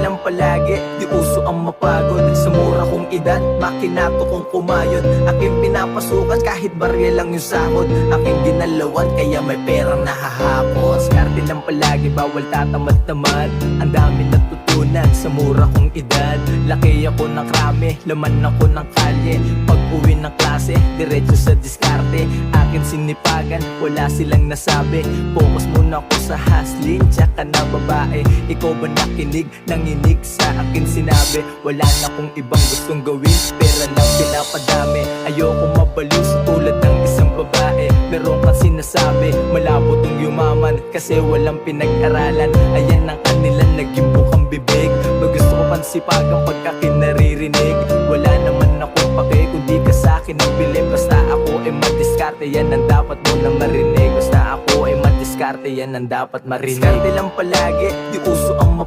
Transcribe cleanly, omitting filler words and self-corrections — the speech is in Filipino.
lang palagi, di uso ang mapagod. Sa mura kong edad, makinato kong kumayod. Aking pinapasukan kahit barya lang yung sahod. Aking ginalawan kaya may perang nahahapon. Skarte lang palagi, bawal tatamad-tamad. Ang dami natutunan sa mura kong edad. Laki ako ng krami, laman ako ng kalye. Pag uwi ng klase, diretso sa diskarte. Akin sinipagan, wala silang nasabi. Focus muna ako sa hustling, tsaka na babae. Ikaw ba nakinig, nanginig sa akin sinabi? Wala na akong ibang gustong gawin, pera lang pinapadami. Ayoko mabaliw sa tulad ng isang babae. Meron kang sinasabi, malabo tong yumaman, kasi walang pinag-aralan. Ayan ang kanilang naging bukang bibig. Gusto ko pansipagang pagkakin naririnig. Wala naman akong pake kung di ka sa'kin nagbilin. Basta ako ay madiskarte, yan ang dapat mo na marinig. Basta ako ay madiskarte, yan ang dapat marinig. Diskarte lang palagi, di uso ang